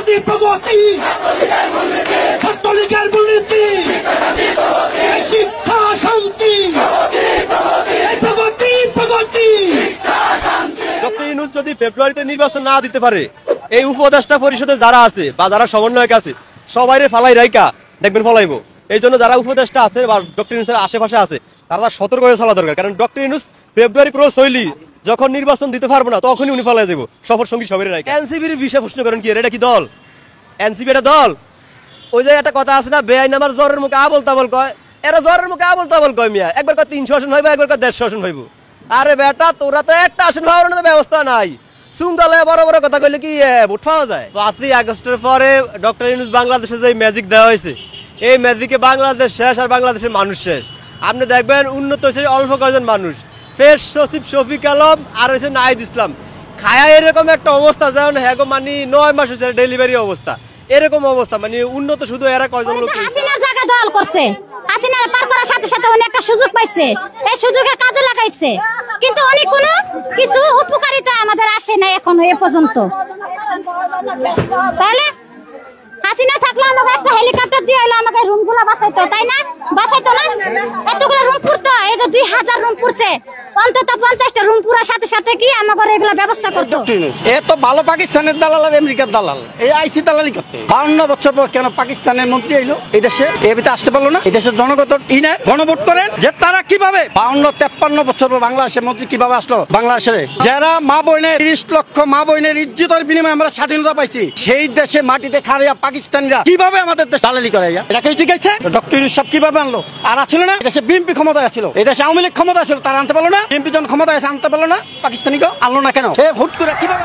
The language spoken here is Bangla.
যদি প্রগতি ছাত্রলীগের মূলনীতি শিক্ষা শান্তি প্রগতি প্রগতি। ডক্টর ইউনূস যদি ফেব্রুয়ারিতে নির্বাচন না দিতে পারে, এই উপদেষ্টা পরিষদে যারা আছে বা যারা সমন্বয়ক আছে সবাইরে ফালাই রাইকা দেখবেন ফলাইবো। এই জন্য যারা উপদেষ্টা আছে বা ডক্টর ইউনূসের আশেপাশে আছে তারা সতর্ক হয়ে চলা দরকার। কারণ ডক্টর ইউনূস ফেব্রুয়ারি ক্রস হইলি যখন নির্বাচন দিতে পারবো না তখনই উনি ফলাই যাবো সফর সঙ্গী সবাই রাইকা। এনসিপির বিষয়ে প্রশ্ন করেন কি এটা কি দল? এনসিপি এটা দল? ওই যে একটা কথা আছে না, বেআইন আমার জ্বরের মুখে আবল তাবল কয়, এরা জ্বরের মুখে আবল তাবল কয় মিয়া। একবার কয় 300 আসন হইব, একবার কয় 150 আসন হইব। আরে বেটা তোরা তো একটা আসন হওয়ার ব্যবস্থা নাই, সুঙ্গালে বড় বড় কথা কইলে কি ভোট পাওয়া যায়? 5ই আগস্টের পরে ডক্টর ইউনূস বাংলাদেশে যে ম্যাজিক দেওয়া হয়েছে, এই ম্যাজিকে বাংলাদেশ শেষ আর বাংলাদেশের মানুষ শেষ। আপনি দেখবেন উন্নত হয়েছে অল্প কয়েকজন মানুষ, ফের সচিব শফিক আলম আর হয়েছে নাহিদ ইসলাম। খায়া এরকম একটা অবস্থা যেমন হ্যাঁ মানে 9 মাস হয়েছে ডেলিভারি অবস্থা, এরকম অবস্থা মানে উন্নত শুধু এরা কয়জন লোক। হাসিনার জায়গা দল করছে, হাসিনার পার করার সাথে সাথে উনি একটা সুযোগ পাইছে, এই সুযোগে কাজে লাগাইছে, কিন্তু উনি কোনো কিছু উপকারিতা আমাদের আসে না এখনো এ পর্যন্ত। তাহলে হাসিনা থাকলে আমাকে একটা হেলিকপ্টার দিয়ে হলো আমাকে রুমগুলো বাঁচাইতো, তাই না? বাঁচাইতো না? এতগুলো রুম পুরতো, এই যে 2000 রুম পুরছে, অন্তত 50টা রুম পুরার সাথে সাথে কি আমাকে এগুলো ব্যবস্থা করতো। এ তো ভালো পাকিস্তানের দালাল আর আমেরিকার দালাল, এই আইসি দালালি করতে 52 বছর পর কেন পাকিস্তানের মন্ত্রী আইলো এই দেশে? এ ভিতরে আসতে পারলো না? এই দেশের জনগত গণভোট করেন যে তারা কিভাবে 52-53 বছর পর বাংলাদেশের মন্ত্রী কিভাবে আসলো বাংলাদেশে? যারা মা বোনের 30 লক্ষ মা বোনের ইজ্জতের বিনিময়ে আমরা স্বাধীনতা পাইছি, সেই দেশে মাটিতে খাড়িয়া পাকিস্তানিরা কিভাবে আমাদের দেশ দালালি করে? এটাকেই ঠিক আছে? ডক্টর ইউনূস সব কিভাবে আনলো? আর আছিল না দেশে বিএনপি ক্ষমতায় ছিল, এই দেশে আওয়ামী লীগ ক্ষমতায় ছিল, তারা আনতে পারলো না? বিএনপি জন ক্ষমতায় আনতে পারলো না, পাকিস্তানিকে আনলো না কেন? হুট করে কিভাবে?